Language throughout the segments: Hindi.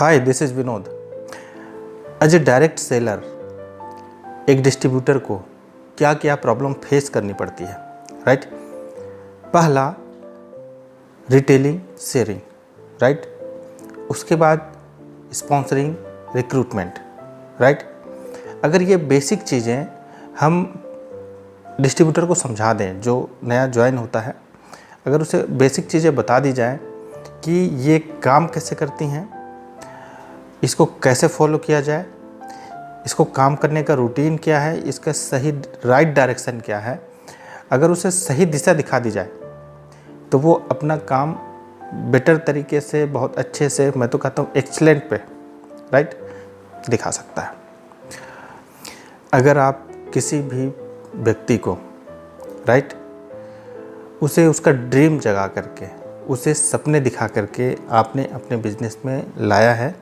Hi, this is Vinod. As a direct seller एक डिस्ट्रीब्यूटर को क्या क्या प्रॉब्लम फेस करनी पड़ती है, राइट। पहला, रिटेलिंग शेयरिंग, राइट। उसके बाद स्पॉन्सरिंग, रिक्रूटमेंट, राइट। अगर ये बेसिक चीज़ें हम डिस्ट्रीब्यूटर को समझा दें जो नया ज्वाइन होता है, अगर उसे बेसिक चीज़ें बता दी जाएं कि ये काम कैसे करती हैं, इसको कैसे फॉलो किया जाए, इसको काम करने का रूटीन क्या है, इसका सही राइट डायरेक्शन क्या है, अगर उसे सही दिशा दिखा दी जाए तो वो अपना काम बेटर तरीके से, बहुत अच्छे से, मैं तो कहता हूँ एक्सीलेंट पे, राइट, दिखा सकता है। अगर आप किसी भी व्यक्ति को, राइट, उसे उसका ड्रीम जगा करके, उसे सपने दिखा करके आपने अपने बिजनेस में लाया है,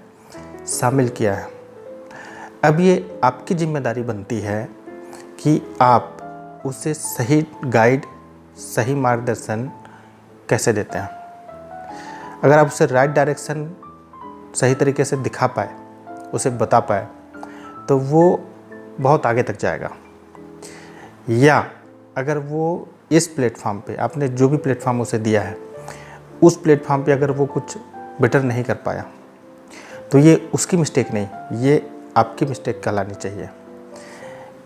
शामिल किया है, अब ये आपकी जिम्मेदारी बनती है कि आप उसे सही गाइड, सही मार्गदर्शन कैसे देते हैं। अगर आप उसे राइट डायरेक्शन सही तरीके से दिखा पाए, उसे बता पाए, तो वो बहुत आगे तक जाएगा। या अगर वो इस प्लेटफॉर्म पे, आपने जो भी प्लेटफॉर्म उसे दिया है, उस प्लेटफॉर्म पे अगर वो कुछ बेटर नहीं कर पाया, तो ये उसकी मिस्टेक नहीं, ये आपकी मिस्टेक कहलानी चाहिए,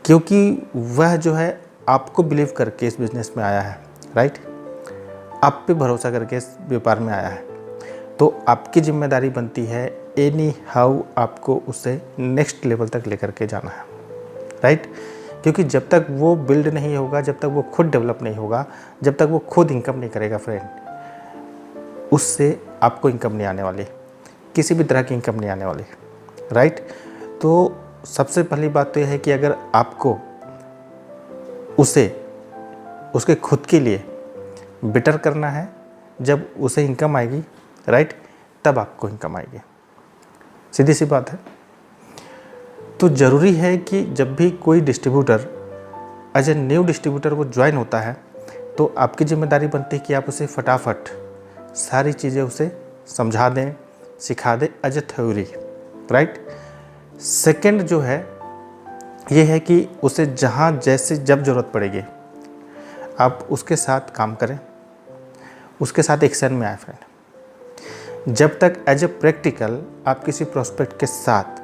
क्योंकि वह जो है आपको बिलीव करके इस बिज़नेस में आया है, राइट। आप पे भरोसा करके इस व्यापार में आया है, तो आपकी जिम्मेदारी बनती है एनी हाउ आपको उसे नेक्स्ट लेवल तक लेकर के जाना है, राइट। क्योंकि जब तक वो बिल्ड नहीं होगा, जब तक वो खुद डेवलप नहीं होगा, जब तक वो खुद इनकम नहीं करेगा फ्रेंड, उससे आपको इनकम नहीं आने वाली, किसी भी तरह की इनकम नहीं आने वाली, राइट। तो सबसे पहली बात तो यह है कि अगर आपको उसे उसके खुद के लिए बेटर करना है, जब उसे इनकम आएगी, राइट, तब आपको इनकम आएगी, सीधी सी बात है। तो ज़रूरी है कि जब भी कोई distributor as a new distributor वो ज्वाइन होता है, तो आपकी जिम्मेदारी बनती है कि आप उसे फटाफट सारी चीज़ें उसे समझा दें, सिखा दें as a theory, right. Second जो है ये है कि उसे जहाँ जैसे जब ज़रूरत पड़ेगी आप उसके साथ काम करें, उसके साथ एक्शन में आए फ्रेंड। जब तक एज ए प्रैक्टिकल आप किसी प्रोस्पेक्ट के साथ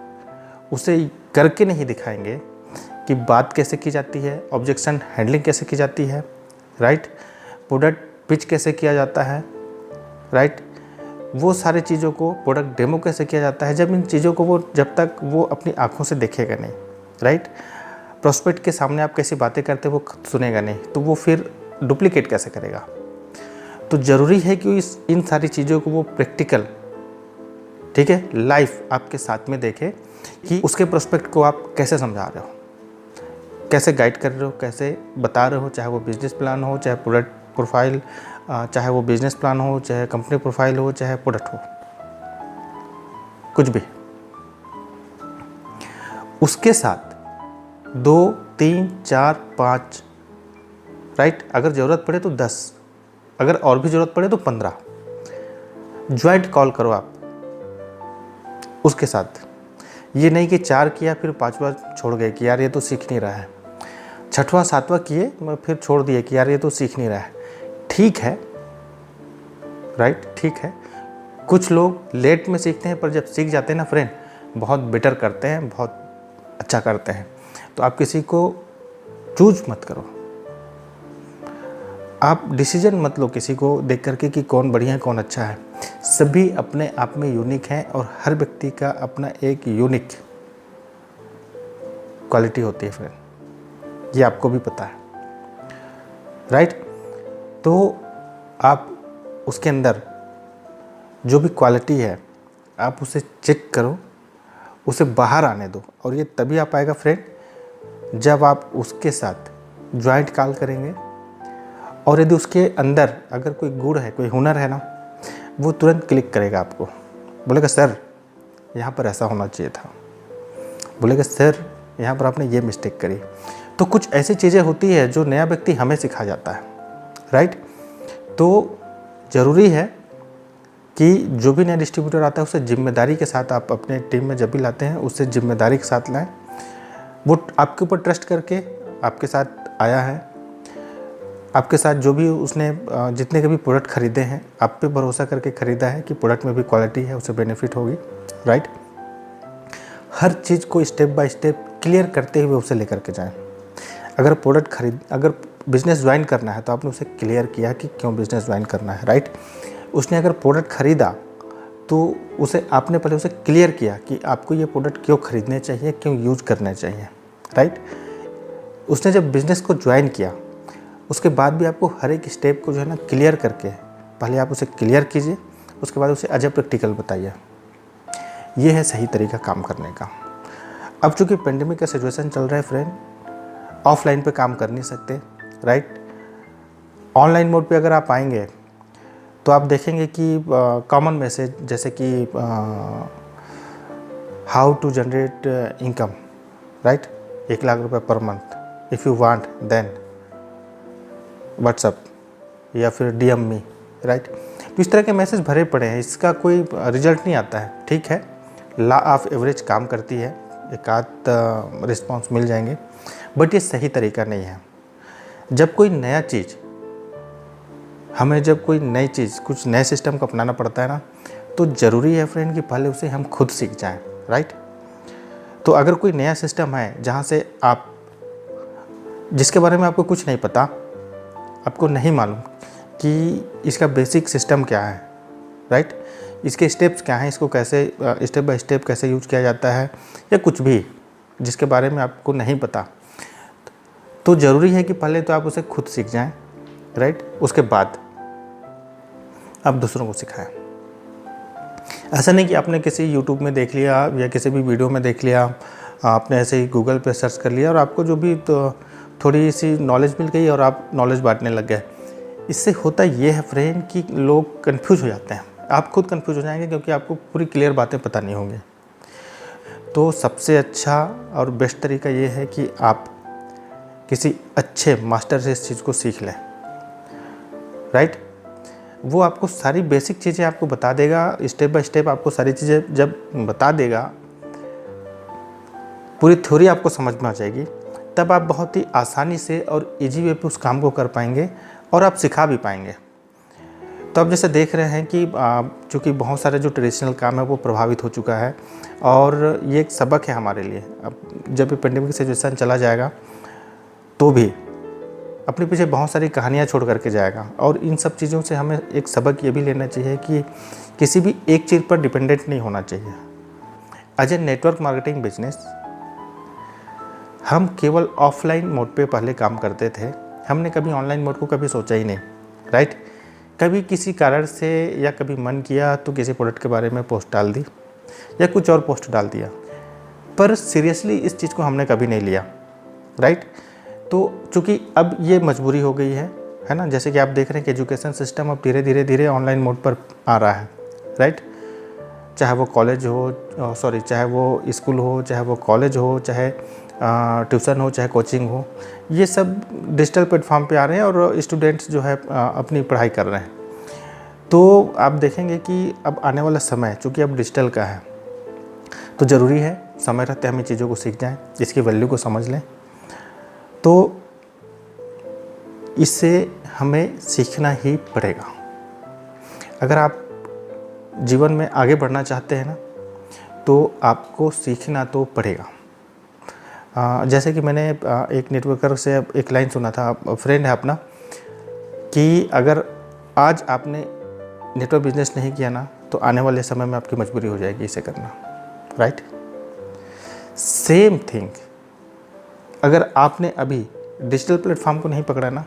उसे करके नहीं दिखाएंगे कि बात कैसे की जाती है, ऑब्जेक्शन हैंडलिंग कैसे की जाती है, राइट, प्रोडक्ट पिच कैसे किया जाता है, राइट, वो सारी चीज़ों को, प्रोडक्ट डेमो कैसे किया जाता है, जब इन चीज़ों को जब तक वो अपनी आंखों से देखेगा नहीं, राइट, प्रोस्पेक्ट के सामने आप कैसी बातें करते वो सुनेगा नहीं, तो वो फिर डुप्लीकेट कैसे करेगा। तो ज़रूरी है कि इन सारी चीज़ों को वो प्रैक्टिकल, ठीक है, लाइफ आपके साथ में देखे कि उसके प्रोस्पेक्ट को आप कैसे समझा रहे हो, कैसे गाइड कर रहे हो, कैसे बता रहे हो, चाहे वो बिजनेस प्लान हो, चाहे प्रोडक्ट प्रोफाइल, चाहे वो बिजनेस प्लान हो, चाहे कंपनी प्रोफाइल हो, चाहे प्रोडक्ट हो, कुछ भी। उसके साथ 2, 3, 4, 5, राइट, अगर ज़रूरत पड़े तो 10, अगर और भी ज़रूरत पड़े तो 15 ज्वाइंट कॉल करो आप उसके साथ। ये नहीं कि 4 किया फिर 5वां छोड़ गए कि यार ये तो सीख नहीं रहा है, 6वां 7वां किए मैं फिर छोड़ दिए कि यार ये तो सीख नहीं रहा है। ठीक है, राइट, ठीक है, कुछ लोग लेट में सीखते हैं, पर जब सीख जाते हैं ना फ्रेंड, बहुत बेटर करते हैं, बहुत अच्छा करते हैं। तो आप किसी को चूज मत करो, आप डिसीजन मत लो किसी को देख करके कि कौन बढ़िया है, कौन अच्छा है। सभी अपने आप में यूनिक हैं और हर व्यक्ति का अपना एक यूनिक क्वालिटी होती है फ्रेंड, ये आपको भी पता है, राइट। तो आप उसके अंदर जो भी क्वालिटी है आप उसे चेक करो, उसे बाहर आने दो, और ये तभी आ पाएगा फ्रेंड जब आप उसके साथ ज्वाइंट कॉल करेंगे। और यदि उसके अंदर अगर कोई गुण है, कोई हुनर है ना, वो तुरंत क्लिक करेगा आपको, बोलेगा सर यहाँ पर ऐसा होना चाहिए था, बोलेगा सर यहाँ पर आपने ये मिस्टेक करी। तो कुछ ऐसी चीज़ें होती है जो नया व्यक्ति हमें सिखा जाता है, राइट। तो ज़रूरी है कि जो भी नया डिस्ट्रीब्यूटर आता है उसे जिम्मेदारी के साथ आप अपने टीम में जब भी लाते हैं उससे जिम्मेदारी के साथ लाएं। वो आपके ऊपर ट्रस्ट करके आपके साथ आया है, आपके साथ जो भी उसने जितने के भी प्रोडक्ट खरीदे हैं आप पे भरोसा करके ख़रीदा है कि प्रोडक्ट में भी क्वालिटी है, उसे बेनिफिट होगी, राइट। हर चीज़ को स्टेप बाय स्टेप क्लियर करते हुए उसे लेकर के जाएं। अगर बिज़नेस ज्वाइन करना है तो आपने उसे क्लियर किया कि क्यों बिज़नेस ज्वाइन करना है, राइट। उसने अगर प्रोडक्ट ख़रीदा तो उसे आपने पहले उसे क्लियर किया कि आपको ये प्रोडक्ट क्यों ख़रीदने चाहिए, क्यों यूज करने चाहिए, राइट। उसने जब बिज़नेस को ज्वाइन किया उसके बाद भी आपको हर एक स्टेप को जो है ना क्लियर करके पहले आप उसे क्लियर कीजिए, उसके बाद उसे एज ए प्रैक्टिकल बताइए। ये है सही तरीका काम करने का। अब चूँकि पेंडेमिक का सिचुएशन चल रहा है फ्रेंड, ऑफलाइन पे काम कर नहीं सकते, राइट। ऑनलाइन मोड पे अगर आप आएंगे तो आप देखेंगे कि कॉमन मैसेज जैसे कि how to generate income, right, 1 lakh रुपये per month, if you want then WhatsApp या फिर DM मी, राइट। तो इस तरह के मैसेज भरे पड़े हैं, इसका कोई रिजल्ट नहीं आता है। ठीक है, लॉ ऑफ एवरेज काम करती है, एक आध रिस्पॉन्स मिल जाएंगे, बट ये सही तरीका नहीं है। जब कोई नई चीज़ कुछ नए सिस्टम को अपनाना पड़ता है ना, तो ज़रूरी है फ्रेंड कि पहले उसे हम खुद सीख जाएं, राइट। तो अगर कोई नया सिस्टम है जहाँ से जिसके बारे में आपको कुछ नहीं पता, आपको नहीं मालूम कि इसका बेसिक सिस्टम क्या है, राइट, इसके स्टेप्स क्या हैं, इसको कैसे स्टेप बाय स्टेप कैसे यूज किया जाता है, या कुछ भी जिसके बारे में आपको नहीं पता, तो ज़रूरी है कि पहले तो आप उसे खुद सीख जाएं, राइट। उसके बाद आप दूसरों को सिखाएं। ऐसा नहीं कि आपने किसी YouTube में देख लिया या किसी भी वीडियो में देख लिया, आपने ऐसे ही गूगल पे सर्च कर लिया और आपको जो भी तो थोड़ी सी नॉलेज मिल गई और आप नॉलेज बांटने लग गए। इससे होता ये है फ्रेंड कि लोग कंफ्यूज हो जाते हैं, आप खुद कंफ्यूज हो जाएंगे क्योंकि आपको पूरी क्लियर बातें पता नहीं होंगी। तो सबसे अच्छा और बेस्ट तरीका ये है कि आप किसी अच्छे मास्टर से इस चीज़ को सीख लें, राइट। वो आपको सारी बेसिक चीज़ें आपको बता देगा, स्टेप बाय स्टेप आपको सारी चीज़ें जब बता देगा, पूरी थ्योरी आपको समझ में आ जाएगी, तब आप बहुत ही आसानी से और इजी वे पे उस काम को कर पाएंगे और आप सिखा भी पाएंगे। तो अब जैसे देख रहे हैं कि चूँकि बहुत सारे जो ट्रेडिशनल काम है वो प्रभावित हो चुका है और ये एक सबक है हमारे लिए। अब जब भी पेंडेमिक सिचुएशन चला जाएगा तो भी अपने पीछे बहुत सारी कहानियाँ छोड़ करके जाएगा, और इन सब चीज़ों से हमें एक सबक ये भी लेना चाहिए कि किसी भी एक चीज़ पर डिपेंडेंट नहीं होना चाहिए। As a network marketing business हम केवल ऑफलाइन मोड पे पहले काम करते थे, हमने कभी ऑनलाइन मोड को कभी सोचा ही नहीं, राइट। कभी किसी कारण से या कभी मन किया तो किसी प्रोडक्ट के बारे में पोस्ट डाल दी या कुछ और पोस्ट डाल दिया, पर सीरियसली इस चीज़ को हमने कभी नहीं लिया, राइट। तो चूँकि अब ये मजबूरी हो गई है ना, जैसे कि आप देख रहे हैं कि एजुकेशन सिस्टम अब धीरे धीरे ऑनलाइन मोड पर आ रहा है, राइट। चाहे वो कॉलेज हो, चाहे वो स्कूल हो, चाहे वो कॉलेज हो, चाहे ट्यूशन हो, चाहे कोचिंग हो, ये सब डिजिटल प्लेटफॉर्म पे आ रहे हैं और स्टूडेंट्स जो है अपनी पढ़ाई कर रहे हैं। तो आप देखेंगे कि अब आने वाला समय चूँकि अब डिजिटल का है, तो ज़रूरी है समय रहते हम इन चीज़ों को सीख जाएं, इसकी वैल्यू को समझ लें। तो इससे हमें सीखना ही पड़ेगा। अगर आप जीवन में आगे बढ़ना चाहते हैं ना, तो आपको सीखना तो पड़ेगा। जैसे कि मैंने एक नेटवर्कर से एक लाइन सुना था, फ्रेंड है अपना, कि अगर आज आपने नेटवर्क बिजनेस नहीं किया ना, तो आने वाले समय में आपकी मजबूरी हो जाएगी इसे करना, राइट। सेम थिंग, अगर आपने अभी डिजिटल प्लेटफॉर्म को नहीं पकड़ा ना,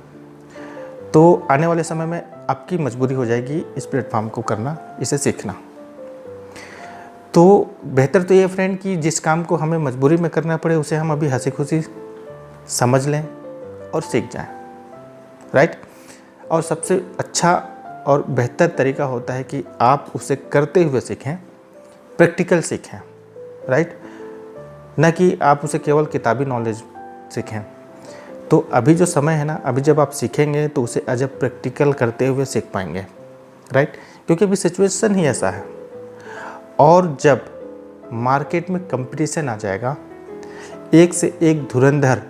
तो आने वाले समय में आपकी मजबूरी हो जाएगी इस प्लेटफॉर्म को करना, इसे सीखना। तो बेहतर तो ये फ्रेंड कि जिस काम को हमें मजबूरी में करना पड़े उसे हम अभी हंसी खुशी समझ लें और सीख जाएं, राइट। और सबसे अच्छा और बेहतर तरीका होता है कि आप उसे करते हुए सीखें, प्रैक्टिकल सीखें, राइट, ना कि आप उसे केवल किताबी नॉलेज सीखें। तो अभी जो समय है ना, अभी जब आप सीखेंगे तो उसे एज ए प्रैक्टिकल करते हुए सीख पाएंगे, राइट। क्योंकि अभी सिचुएशन ही ऐसा है। और जब मार्केट में कंपटीशन आ जाएगा, एक से एक धुरंधर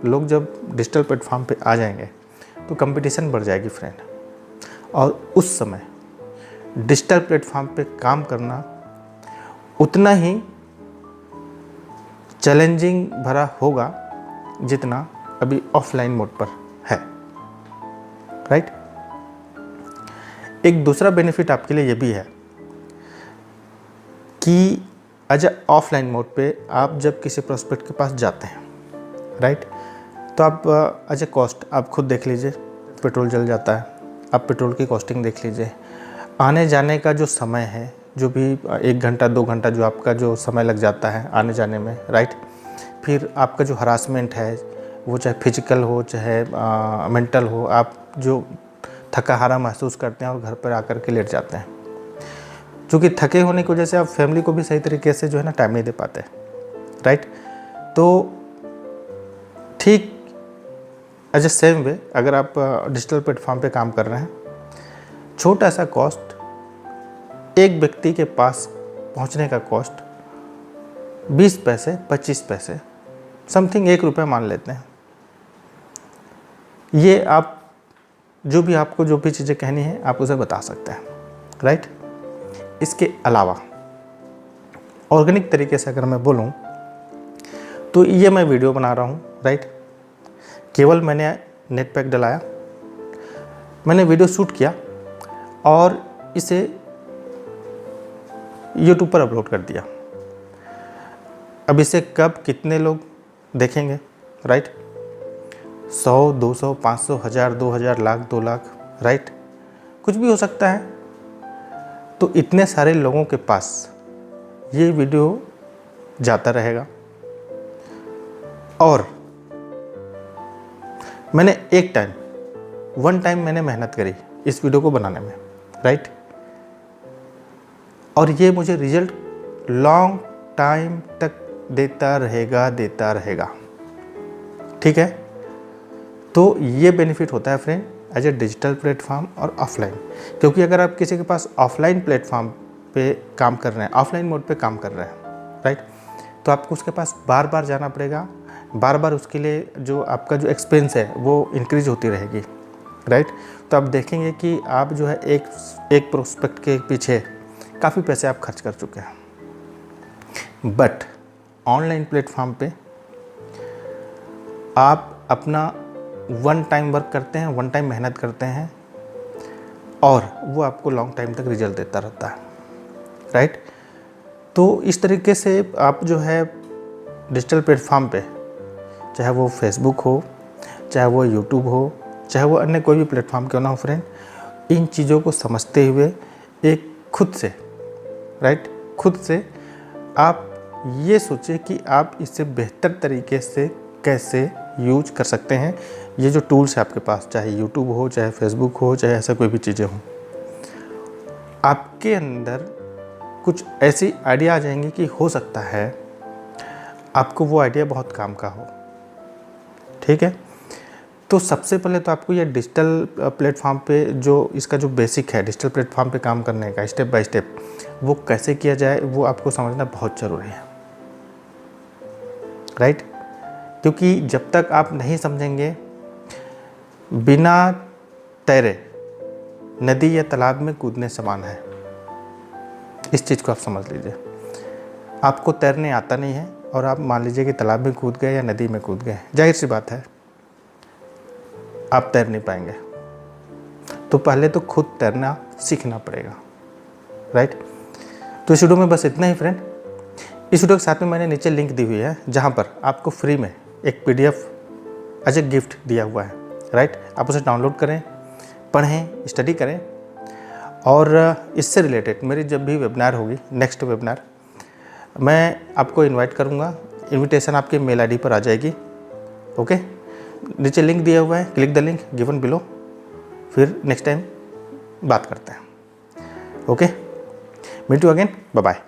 लोग जब डिजिटल प्लेटफॉर्म पे आ जाएंगे तो कंपटीशन बढ़ जाएगी फ्रेंड। और उस समय डिजिटल प्लेटफॉर्म पे काम करना उतना ही चैलेंजिंग भरा होगा जितना अभी ऑफलाइन मोड पर है, राइट। एक दूसरा बेनिफिट आपके लिए ये भी है कि एज ऑफलाइन मोड पे आप जब किसी प्रोस्पेक्ट के पास जाते हैं, राइट, तो आप एज कॉस्ट आप खुद देख लीजिए। पेट्रोल जल जाता है, आप पेट्रोल की कॉस्टिंग देख लीजिए। आने जाने का जो समय है, जो भी 1 घंटा 2 घंटा जो आपका जो समय लग जाता है आने जाने में, राइट। फिर आपका जो हरासमेंट है, वो चाहे फिजिकल हो चाहे मेंटल हो, आप जो थका हारा महसूस करते हैं और घर पर आकर के लेट जाते हैं। क्योंकि थके होने की वजह से आप फैमिली को भी सही तरीके से जो है ना टाइम नहीं दे पाते, राइट। तो ठीक एज ए सेम वे अगर आप डिजिटल प्लेटफॉर्म पे काम कर रहे हैं, छोटा सा कॉस्ट, एक व्यक्ति के पास पहुंचने का कॉस्ट 20 पैसे 25 पैसे समथिंग 1 रुपये मान लेते हैं। ये आप जो भी आपको जो भी चीज़ें कहनी है आप उसे बता सकते हैं, राइट। इसके अलावा ऑर्गेनिक तरीके से अगर मैं बोलूँ तो ये मैं वीडियो बना रहा हूँ, राइट। केवल मैंने नेट पैक डलाया, मैंने वीडियो शूट किया और इसे यूट्यूब पर अपलोड कर दिया। अब इसे कब कितने लोग देखेंगे, राइट, 100 200 500 1000 2000 लाख 2 लाख, राइट, कुछ भी हो सकता है। तो इतने सारे लोगों के पास ये वीडियो जाता रहेगा। और मैंने वन टाइम मैंने मेहनत करी इस वीडियो को बनाने में, राइट। और ये मुझे रिजल्ट लॉन्ग टाइम तक देता रहेगा, ठीक है। तो ये बेनिफिट होता है friend as a digital platform और ऑफलाइन। क्योंकि अगर आप किसी के पास ऑफलाइन प्लेटफॉर्म पे काम कर रहे हैं, ऑफलाइन मोड पे काम कर रहे हैं, राइट, तो आपको उसके पास बार बार जाना पड़ेगा, बार बार उसके लिए जो आपका जो एक्सपेंस है वो इंक्रीज होती रहेगी, राइट। तो आप देखेंगे कि आप जो है एक प्रोस्पेक्ट के पीछे काफ़ी पैसे आप खर्च कर चुके हैं। बट ऑनलाइन प्लेटफॉर्म पे आप अपना वन टाइम वर्क करते हैं, वन टाइम मेहनत करते हैं और वो आपको लॉन्ग टाइम तक रिजल्ट देता रहता है, राइट। तो इस तरीके से आप जो है डिजिटल प्लेटफॉर्म पे, चाहे वो फेसबुक हो, चाहे वो यूट्यूब हो, चाहे वो अन्य कोई भी प्लेटफॉर्म क्यों ना हो फ्रेंड, इन चीज़ों को समझते हुए एक खुद से, राइट, खुद से आप ये सोचें कि आप इससे बेहतर तरीके से कैसे यूज कर सकते हैं। ये जो टूल्स है आपके पास, चाहे यूट्यूब हो, चाहे फेसबुक हो, चाहे ऐसा कोई भी चीज़ें हों, आपके अंदर कुछ ऐसी आइडिया आ जाएंगी कि हो सकता है आपको वो आइडिया बहुत काम का हो, ठीक है। तो सबसे पहले तो आपको ये डिजिटल प्लेटफॉर्म पे जो इसका जो बेसिक है डिजिटल प्लेटफॉर्म पे काम करने का स्टेप बाय स्टेप, वो कैसे किया जाए वो आपको समझना बहुत ज़रूरी है, राइट। क्योंकि जब तक आप नहीं समझेंगे, बिना तैरे नदी या तालाब में कूदने समान है। इस चीज़ को आप समझ लीजिए। आपको तैरने आता नहीं है और आप मान लीजिए कि तालाब में कूद गए या नदी में कूद गए, जाहिर सी बात है आप तैर नहीं पाएंगे। तो पहले तो खुद तैरना सीखना पड़ेगा, राइट। तो इस वीडियो में बस इतना ही फ्रेंड। इस वीडियो के साथ में मैंने नीचे लिंक दी हुई है जहाँ पर आपको फ्री में एक PDF एज ए गिफ्ट दिया हुआ है, राइट। आप उसे डाउनलोड करें, पढ़ें, स्टडी करें और इससे रिलेटेड मेरी जब भी वेबिनार होगी, नेक्स्ट वेबिनार, मैं आपको इनवाइट करूँगा। इनविटेशन आपके मेल ID पर आ जाएगी, ओके। नीचे लिंक दिया हुआ है, click the link given below. फिर नेक्स्ट टाइम बात करते हैं, okay. Meet you again, bye bye.